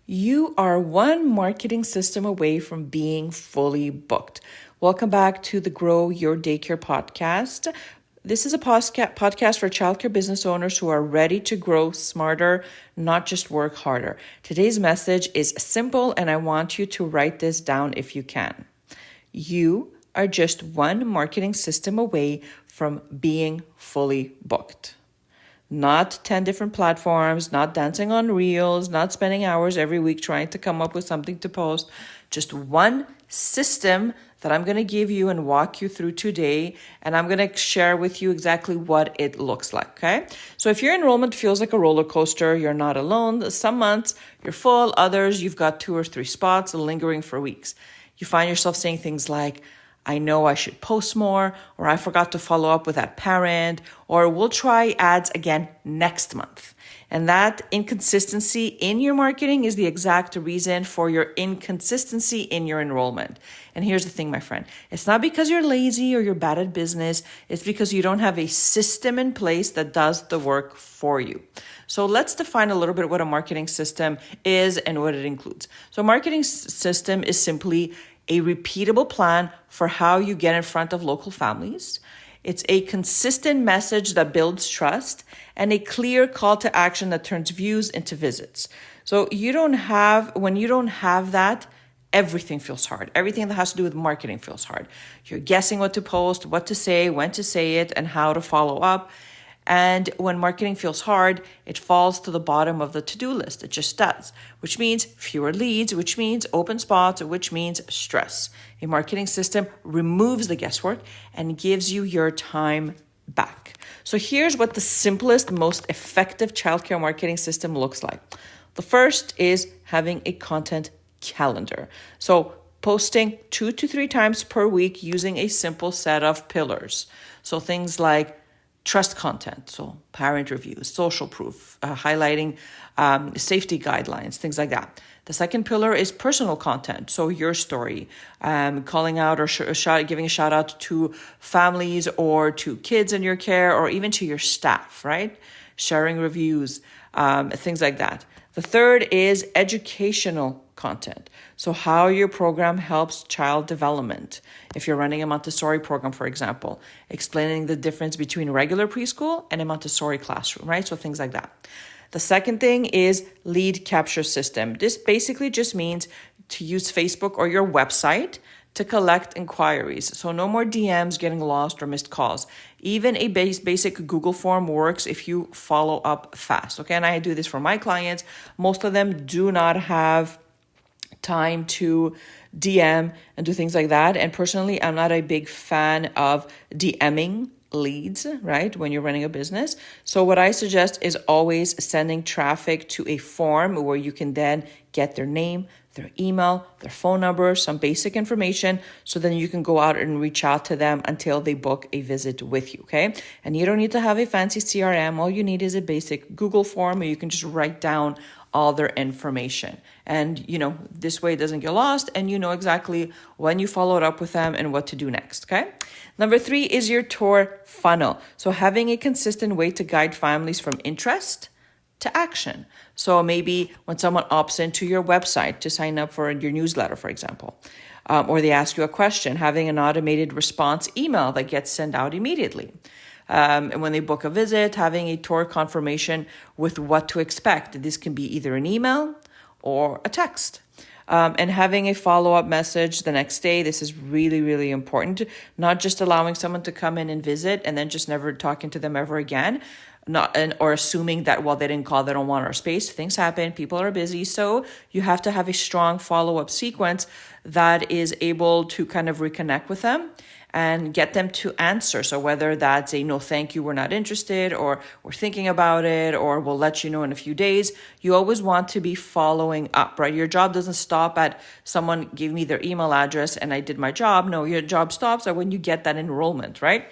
You are one marketing system away from being fully booked. Welcome back to the Grow Your Daycare Podcast. This is a podcast for childcare business owners who are ready to grow smarter, not just work harder. Today's message is simple, and I want you to write this down if you can. You are just one marketing system away from being fully booked. Not 10 different platforms, not dancing on reels, not spending hours every week trying to come up with something to post. Just one system that I'm going to give you and walk you through today. And I'm going to share with you exactly what it looks like. Okay. So if your enrollment feels like a roller coaster, you're not alone. Some months you're full, others you've got 2 or 3 spots lingering for weeks. You find yourself saying things like, I know I should post more, or I forgot to follow up with that parent, or we'll try ads again next month. And that inconsistency in your marketing is the exact reason for your inconsistency in your enrollment. And here's the thing, my friend. It's not because you're lazy or you're bad at business. It's because you don't have a system in place that does the work for you. So let's define a little bit what a marketing system is and what it includes. So a marketing system is simply a repeatable plan for how you get in front of local families. It's a consistent message that builds trust and a clear call to action that turns views into visits. So when you don't have that, everything feels hard. Everything that has to do with marketing feels hard. You're guessing what to post, what to say, when to say it, and how to follow up. And when marketing feels hard, it falls to the bottom of the to-do list. It just does, which means fewer leads, which means open spots, which means stress. A marketing system removes the guesswork and gives you your time back. So here's what the simplest, most effective childcare marketing system looks like. The first is having a content calendar. So posting 2 to 3 times per week using a simple set of pillars. So things like trust content, so parent reviews, social proof, highlighting safety guidelines, things like that. The second pillar is personal content, so your story, calling out or giving a shout out to families or to kids in your care or even to your staff, right? Sharing reviews, things like that. The third is educational content. So how your program helps child development. If you're running a Montessori program, for example, explaining the difference between regular preschool and a Montessori classroom, right? So things like that. The second thing is lead capture system. This basically just means to use Facebook or your website to collect inquiries. So no more DMs getting lost or missed calls. Even a basic Google form works if you follow up fast. Okay, and I do this for my clients. Most of them do not have time to DM and do things like that. And personally, I'm not a big fan of DMing leads, right, when you're running a business. So what I suggest is always sending traffic to a form where you can then get their name, their email, their phone number, some basic information, so then you can go out and reach out to them until they book a visit with you, okay? And you don't need to have a fancy CRM. All you need is a basic Google form where you can just write down all their information. And, this way it doesn't get lost and you know exactly when you followed up with them and what to do next, okay? Number 3 is your tour funnel. So having a consistent way to guide families from interest to action. So maybe when someone opts into your website to sign up for your newsletter, for example, or they ask you a question, having an automated response email that gets sent out immediately. And when they book a visit, having a tour confirmation with what to expect. This can be either an email or a text. And having a follow-up message the next day. This is really, really important. Not just allowing someone to come in and visit and then just never talking to them ever again. Or assuming that, they didn't call, they don't want our space. Things happen, people are busy. So you have to have a strong follow-up sequence that is able to kind of reconnect with them and get them to answer. So whether that's a no, thank you, we're not interested, or we're thinking about it, or we'll let you know in a few days, you always want to be following up, right? Your job doesn't stop at someone gave me their email address and I did my job. No, your job stops at when you get that enrollment, right?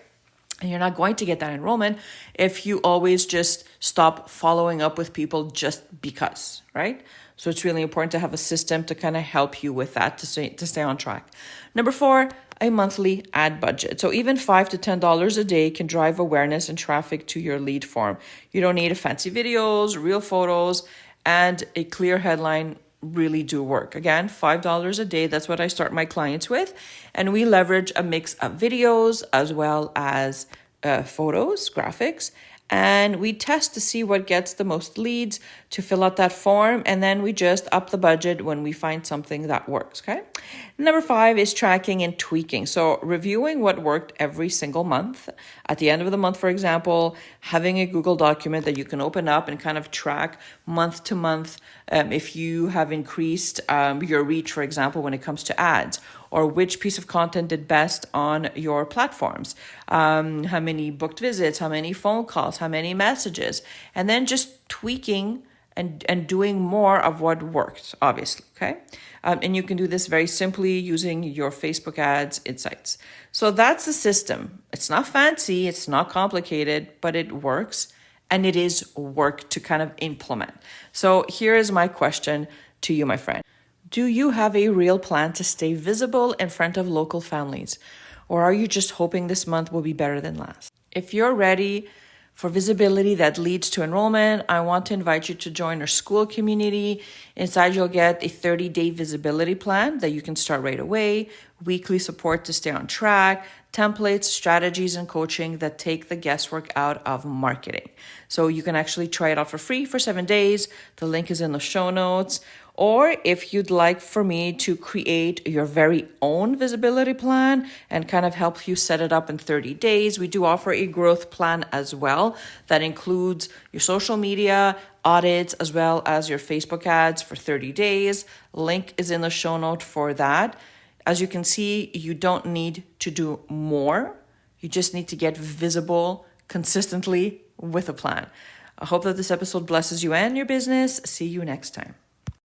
And you're not going to get that enrollment if you always just stop following up with people just because, right? So it's really important to have a system to kind of help you with that, to stay on track. Number 4, a monthly ad budget. So even $5 to $10 a day can drive awareness and traffic to your lead form. You don't need fancy videos, real photos, and a clear headline really do work. Again, $5 a day. That's what I start my clients with. And we leverage a mix of videos as well as photos, graphics, and we test to see what gets the most leads to fill out that form. And then we just up the budget when we find something that works. Okay. Number 5 is tracking and tweaking. So reviewing what worked every single month. At the end of the month, for example, having a Google document that you can open up and kind of track month to month if you have increased your reach, for example, when it comes to ads, or which piece of content did best on your platforms, how many booked visits, how many phone calls, how many messages, and then just tweaking and doing more of what worked, obviously, okay? And you can do this very simply using your Facebook ads insights. So that's the system. It's not fancy, it's not complicated, but it works, and it is work to kind of implement. So here is my question to you, my friend. Do you have a real plan to stay visible in front of local families? Or are you just hoping this month will be better than last? If you're ready for visibility that leads to enrollment, I want to invite you to join our school community. Inside, you'll get a 30-day visibility plan that you can start right away, weekly support to stay on track, templates, strategies, and coaching that take the guesswork out of marketing. So you can actually try it out for free for 7 days. The link is in the show notes. Or if you'd like for me to create your very own visibility plan and kind of help you set it up in 30 days, we do offer a growth plan as well that includes your social media, audits, as well as your Facebook ads for 30 days. Link is in the show note for that. As you can see, you don't need to do more. You just need to get visible consistently with a plan. I hope that this episode blesses you and your business. See you next time.